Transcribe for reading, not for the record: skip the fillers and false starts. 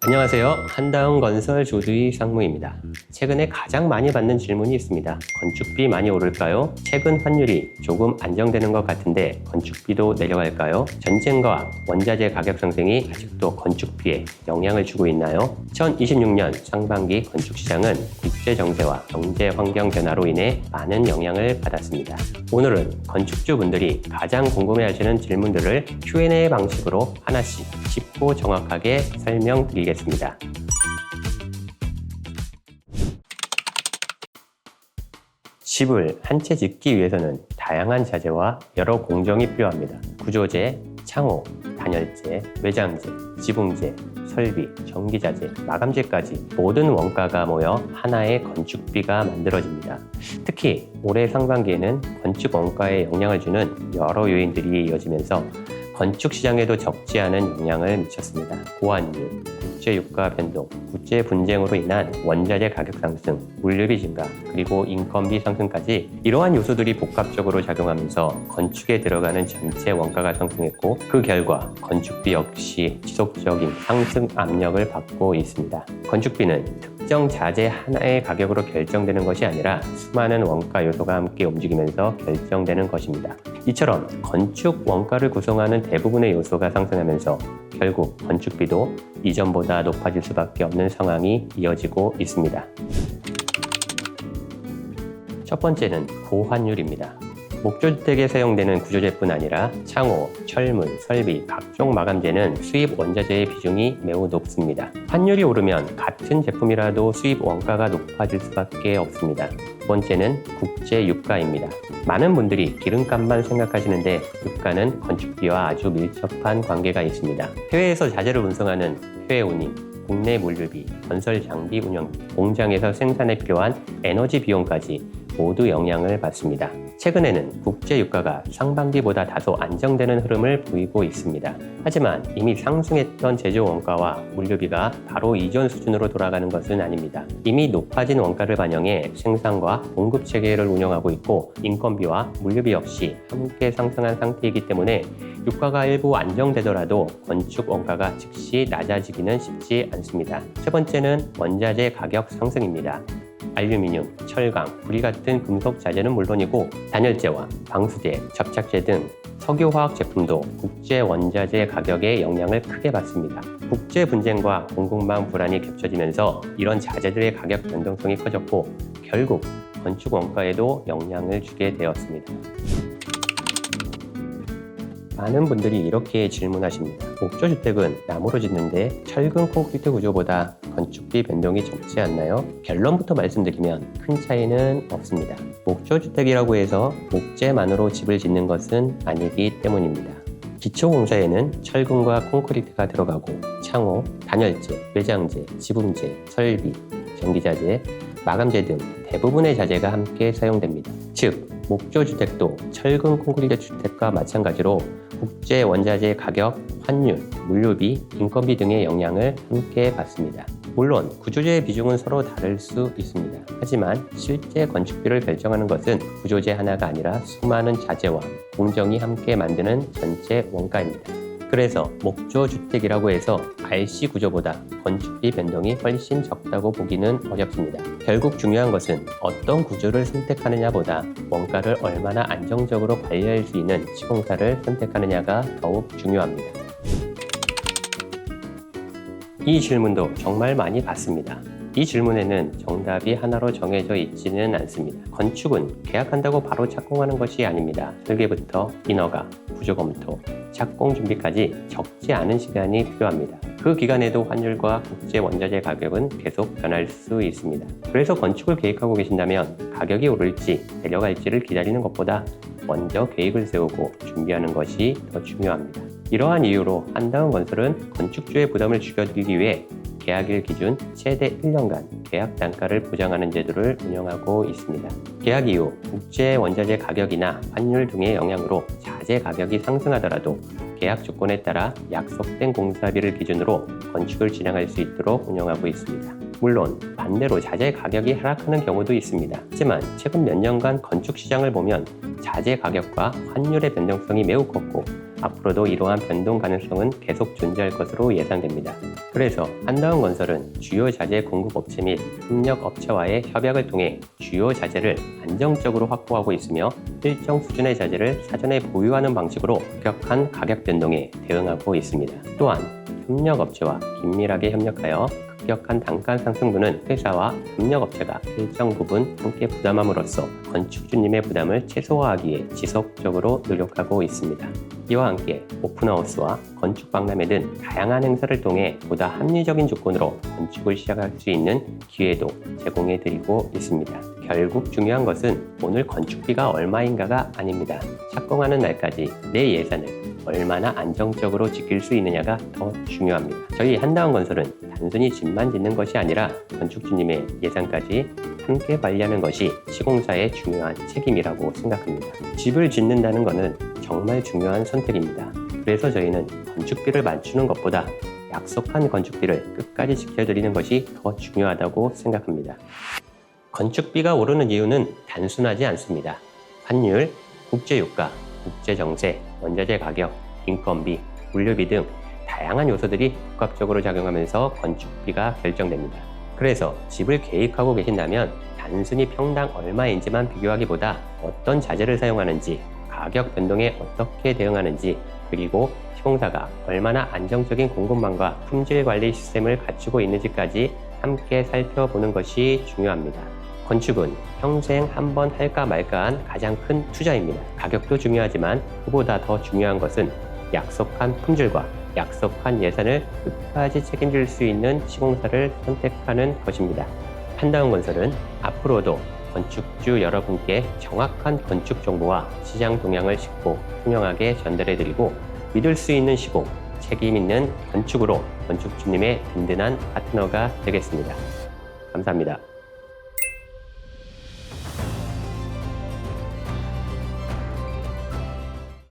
안녕하세요. 한다운건설 조두희 상무입니다. 최근에 가장 많이 받는 질문이 있습니다. 건축비 많이 오를까요? 최근 환율이 조금 안정되는 것 같은데 건축비도 내려갈까요? 전쟁과 원자재 가격 상승이 아직도 건축비에 영향을 주고 있나요? 2026년 상반기 건축시장은 국제 정세와 경제 환경 변화로 인해 많은 영향을 받았습니다. 오늘은 건축주분들이 가장 궁금해하시는 질문들을 Q&A 방식으로 하나씩 쉽고 정확하게 설명드리겠습니다. 집을 한 채 짓기 위해서는 다양한 자재와 여러 공정이 필요합니다. 구조재, 창호, 단열재, 외장재, 지붕재, 설비, 전기자재, 마감재까지 모든 원가가 모여 하나의 건축비가 만들어집니다. 특히 올해 상반기에는 건축 원가에 영향을 주는 여러 요인들이 이어지면서 건축 시장에도 적지 않은 영향을 미쳤습니다. 고환율, 국제 유가 변동, 국제 분쟁으로 인한 원자재 가격 상승, 물류비 증가, 그리고 인건비 상승까지 이러한 요소들이 복합적으로 작용하면서 건축에 들어가는 전체 원가가 상승했고 그 결과 건축비 역시 지속적인 상승 압력을 받고 있습니다. 건축비는 특정 자재 하나의 가격으로 결정되는 것이 아니라 수많은 원가 요소가 함께 움직이면서 결정되는 것입니다. 이처럼 건축 원가를 구성하는 대부분의 요소가 상승하면서 결국 건축비도 이전보다 높아질 수밖에 없는 상황이 이어지고 있습니다. 첫 번째는 고환율입니다. 목조주택에 사용되는 구조재뿐 아니라 창호, 철문, 설비, 각종 마감재는 수입 원자재의 비중이 매우 높습니다. 환율이 오르면 같은 제품이라도 수입 원가가 높아질 수밖에 없습니다. 두 번째는 국제 유가입니다. 많은 분들이 기름값만 생각하시는데 유가는 건축비와 아주 밀접한 관계가 있습니다. 해외에서 자재를 운송하는 해외 운임, 국내 물류비, 건설 장비 운영비, 공장에서 생산에 필요한 에너지 비용까지 모두 영향을 받습니다. 최근에는 국제 유가가 상반기보다 다소 안정되는 흐름을 보이고 있습니다. 하지만 이미 상승했던 제조 원가와 물류비가 바로 이전 수준으로 돌아가는 것은 아닙니다. 이미 높아진 원가를 반영해 생산과 공급 체계를 운영하고 있고 인건비와 물류비 역시 함께 상승한 상태이기 때문에 유가가 일부 안정되더라도 건축 원가가 즉시 낮아지기는 쉽지 않습니다. 세 번째는 원자재 가격 상승입니다. 알루미늄, 철강, 구리 같은 금속 자재는 물론이고 단열재와 방수재, 접착제 등 석유화학 제품도 국제 원자재 가격에 영향을 크게 받습니다. 국제 분쟁과 공급망 불안이 겹쳐지면서 이런 자재들의 가격 변동성이 커졌고 결국 건축 원가에도 영향을 주게 되었습니다. 많은 분들이 이렇게 질문하십니다. 목조주택은 나무로 짓는데 철근 콘크리트 구조보다 건축비 변동이 적지 않나요? 결론부터 말씀드리면 큰 차이는 없습니다. 목조주택이라고 해서 목재만으로 집을 짓는 것은 아니기 때문입니다. 기초공사에는 철근과 콘크리트가 들어가고 창호, 단열재, 외장재, 지붕재, 설비, 전기자재, 마감재 등 대부분의 자재가 함께 사용됩니다. 즉, 목조주택도 철근 콘크리트 주택과 마찬가지로 국제 원자재 가격, 환율, 물류비, 인건비 등의 영향을 함께 받습니다. 물론 구조재의 비중은 서로 다를 수 있습니다. 하지만 실제 건축비를 결정하는 것은 구조재 하나가 아니라 수많은 자재와 공정이 함께 만드는 전체 원가입니다. 그래서 목조주택이라고 해서 RC 구조보다 건축비 변동이 훨씬 적다고 보기는 어렵습니다. 결국 중요한 것은 어떤 구조를 선택하느냐보다 원가를 얼마나 안정적으로 관리할 수 있는 시공사를 선택하느냐가 더욱 중요합니다. 이 질문도 정말 많이 받습니다. 이 질문에는 정답이 하나로 정해져 있지는 않습니다. 건축은 계약한다고 바로 착공하는 것이 아닙니다. 설계부터 인허가, 구조검토, 착공 준비까지 적지 않은 시간이 필요합니다. 그 기간에도 환율과 국제 원자재 가격은 계속 변할 수 있습니다. 그래서 건축을 계획하고 계신다면 가격이 오를지 내려갈지를 기다리는 것보다 먼저 계획을 세우고 준비하는 것이 더 중요합니다. 이러한 이유로 한다운건설은 건축주의 부담을 줄여드리기 위해 계약일 기준 최대 1년간 계약 단가를 보장하는 제도를 운영하고 있습니다. 계약 이후 국제 원자재 가격이나 환율 등의 영향으로 자재 가격이 상승하더라도 계약 조건에 따라 약속된 공사비를 기준으로 건축을 진행할 수 있도록 운영하고 있습니다. 물론 반대로 자재 가격이 하락하는 경우도 있습니다. 하지만 최근 몇 년간 건축 시장을 보면 자재 가격과 환율의 변동성이 매우 컸고 앞으로도 이러한 변동 가능성은 계속 존재할 것으로 예상됩니다. 그래서 한다운건설은 주요 자재 공급 업체 및 협력 업체와의 협약을 통해 주요 자재를 안정적으로 확보하고 있으며 일정 수준의 자재를 사전에 보유하는 방식으로 급격한 가격 변동에 대응하고 있습니다. 또한 협력 업체와 긴밀하게 협력하여 급격한 단가 상승분은 회사와 협력업체가 일정 부분 함께 부담함으로써 건축주님의 부담을 최소화하기 위해 지속적으로 노력하고 있습니다. 이와 함께 오픈하우스와 건축박람회 등 다양한 행사를 통해 보다 합리적인 조건으로 건축을 시작할 수 있는 기회도 제공해 드리고 있습니다. 결국 중요한 것은 오늘 건축비가 얼마인가가 아닙니다. 착공하는 날까지 내 예산을 얼마나 안정적으로 지킬 수 있느냐가 더 중요합니다. 저희 한다운건설은 단순히 집만 짓는 것이 아니라 건축주님의 예산까지 함께 관리하는 것이 시공사의 중요한 책임이라고 생각합니다. 집을 짓는다는 것은 정말 중요한 선택입니다. 그래서 저희는 건축비를 맞추는 것보다 약속한 건축비를 끝까지 지켜드리는 것이 더 중요하다고 생각합니다. 건축비가 오르는 이유는 단순하지 않습니다. 환율, 국제유가, 국제정세, 원자재 가격, 인건비, 물류비 등 다양한 요소들이 복합적으로 작용하면서 건축비가 결정됩니다. 그래서 집을 계획하고 계신다면 단순히 평당 얼마인지만 비교하기보다 어떤 자재를 사용하는지, 가격 변동에 어떻게 대응하는지, 그리고 시공사가 얼마나 안정적인 공급망과 품질 관리 시스템을 갖추고 있는지까지 함께 살펴보는 것이 중요합니다. 건축은 평생 한 번 할까 말까한 가장 큰 투자입니다. 가격도 중요하지만 그보다 더 중요한 것은 약속한 품질과 약속한 예산을 끝까지 책임질 수 있는 시공사를 선택하는 것입니다. 한다운건설은 앞으로도 건축주 여러분께 정확한 건축 정보와 시장 동향을 쉽고 투명하게 전달해드리고 믿을 수 있는 시공, 책임 있는 건축으로 건축주님의 든든한 파트너가 되겠습니다. 감사합니다.